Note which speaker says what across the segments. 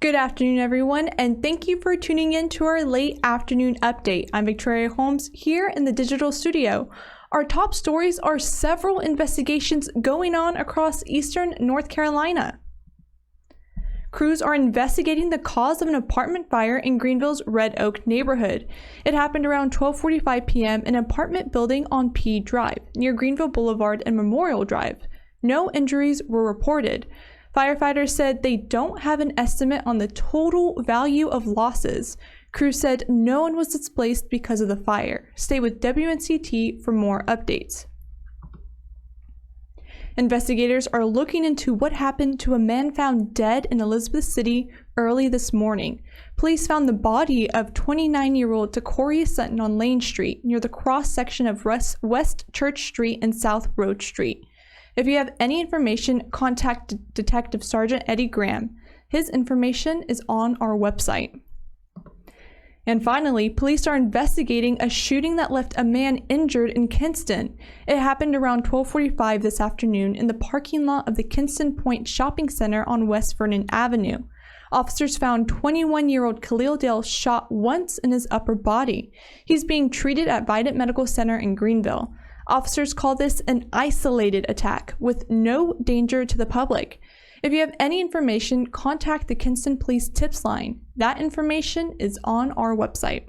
Speaker 1: Good afternoon, everyone, and thank you for tuning in to our late afternoon update. I'm Victoria Holmes here in the digital studio. Our top stories are several investigations going on across eastern North Carolina. Crews are investigating the cause of an apartment fire in Greenville's Red Oak neighborhood. It happened around 12:45 p.m. in an apartment building on P Drive, near Greenville Boulevard and Memorial Drive. No injuries were reported. Firefighters said they don't have an estimate on the total value of losses. Crews said no one was displaced because of the fire. Stay with WNCT for more updates. Investigators are looking into what happened to a man found dead in Elizabeth City early this morning. Police found the body of 29-year-old Tacoria Sutton on Lane Street, near the cross-section of West Church Street and South Road Street. If you have any information, contact Detective Sergeant Eddie Graham. His information is on our website. And finally, police are investigating a shooting that left a man injured in Kinston. It happened around 12:45 this afternoon in the parking lot of the Kinston Point Shopping Center on West Vernon Avenue. Officers found 21-year-old Khalil Dale shot once in his upper body. He's being treated at Vidant Medical Center in Greenville. Officers call this an isolated attack with no danger to the public. If you have any information, contact the Kinston Police Tips Line. That information is on our website.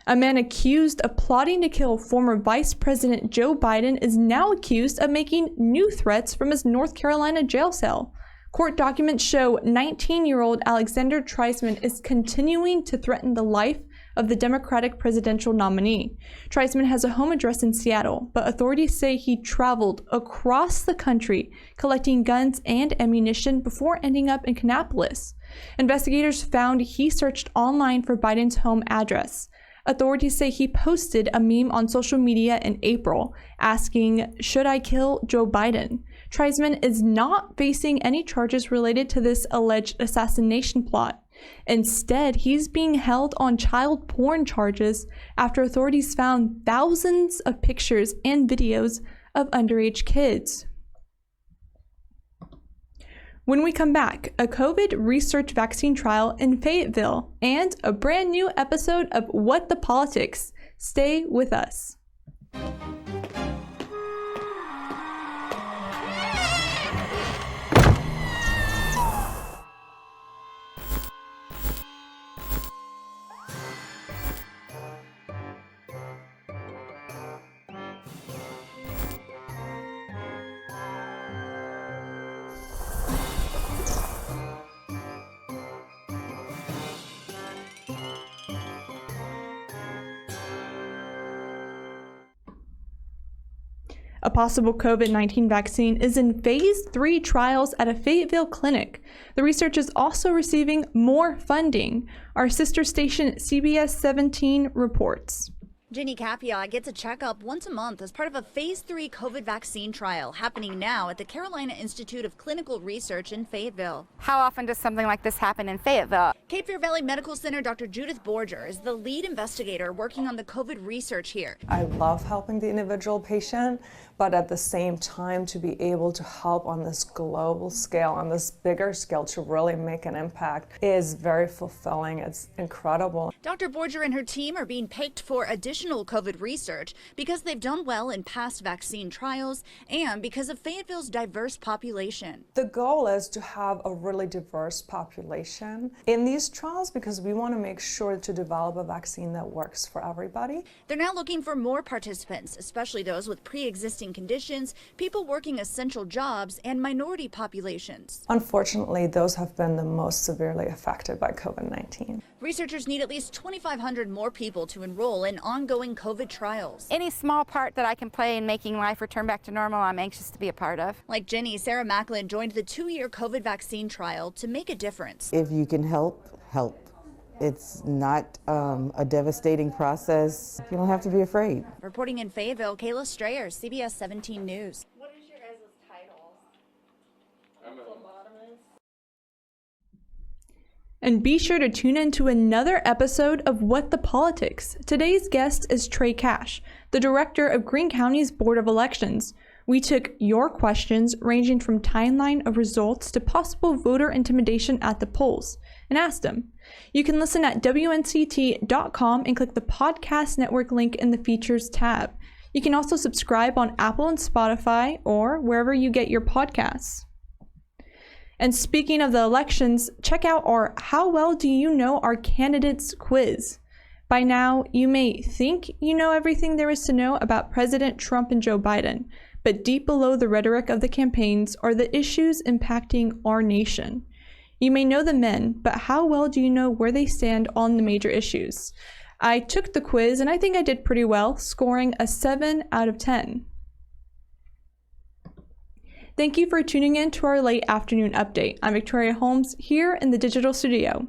Speaker 1: A man accused of plotting to kill former Vice President Joe Biden is now accused of making new threats from his North Carolina jail cell. Court documents show 19-year-old Alexander Treisman is continuing to threaten the life of the Democratic presidential nominee. Treisman has a home address in Seattle, but authorities say he traveled across the country collecting guns and ammunition before ending up in Kannapolis. Investigators found he searched online for Biden's home address. Authorities say he posted a meme on social media in April asking, "Should I kill Joe Biden?" Treisman is not facing any charges related to this alleged assassination plot. Instead, he's being held on child porn charges after authorities found thousands of pictures and videos of underage kids. When we come back, a COVID research vaccine trial in Fayetteville and a brand new episode of What the Politics. Stay with us. A possible COVID-19 vaccine is in phase 3 trials at a Fayetteville clinic. The research is also receiving more funding. Our sister station CBS 17 reports.
Speaker 2: Ginny Capia gets a checkup once a month as part of a phase 3 COVID vaccine trial happening now at the Carolina Institute of Clinical Research in Fayetteville.
Speaker 3: How often does something like this happen in Fayetteville?
Speaker 2: Cape Fear Valley Medical Center Dr. Judith Borger is the lead investigator working on the COVID research here.
Speaker 4: I love helping the individual patient, but at the same time to be able to help on this global scale, on this bigger scale, to really make an impact is very fulfilling. It's incredible.
Speaker 2: Dr. Borger and her team are being picked for additional COVID research because they've done well in past vaccine trials and because of Fayetteville's diverse population.
Speaker 4: The goal is to have a really diverse population in these trials because we want to make sure to develop a vaccine that works for everybody.
Speaker 2: They're now looking for more participants, especially those with pre-existing conditions, people working essential jobs, and minority populations.
Speaker 4: Unfortunately, those have been the most severely affected by COVID-19.
Speaker 2: Researchers need at least 2,500 more people to enroll in ongoing COVID trials.
Speaker 3: Any small part that I can play in making life return back to normal, I'm anxious to be a part of.
Speaker 2: Like Jenny, Sarah Macklin joined the 2-year COVID vaccine trial to make a difference.
Speaker 5: If you can help, help. It's not a devastating process. You don't have to be afraid.
Speaker 2: Reporting in Fayetteville, Kayla Strayer, CBS 17 News.
Speaker 6: What is your guys' titles? Phlebotomist.
Speaker 1: And be sure to tune in to another episode of What the Politics. Today's guest is Trey Cash, the director of Greene County's Board of Elections. We took your questions ranging from timeline of results to possible voter intimidation at the polls and asked them. You can listen at WNCT.com and click the podcast network link in the features tab. You can also subscribe on Apple and Spotify or wherever you get your podcasts. And speaking of the elections, check out our How Well Do You Know Our Candidates quiz. By now, you may think you know everything there is to know about President Trump and Joe Biden, but deep below the rhetoric of the campaigns are the issues impacting our nation. You may know the men, but how well do you know where they stand on the major issues? I took the quiz and I think I did pretty well, scoring a 7 out of 10. Thank you for tuning in to our late afternoon update. I'm Victoria Holmes here in the digital studio.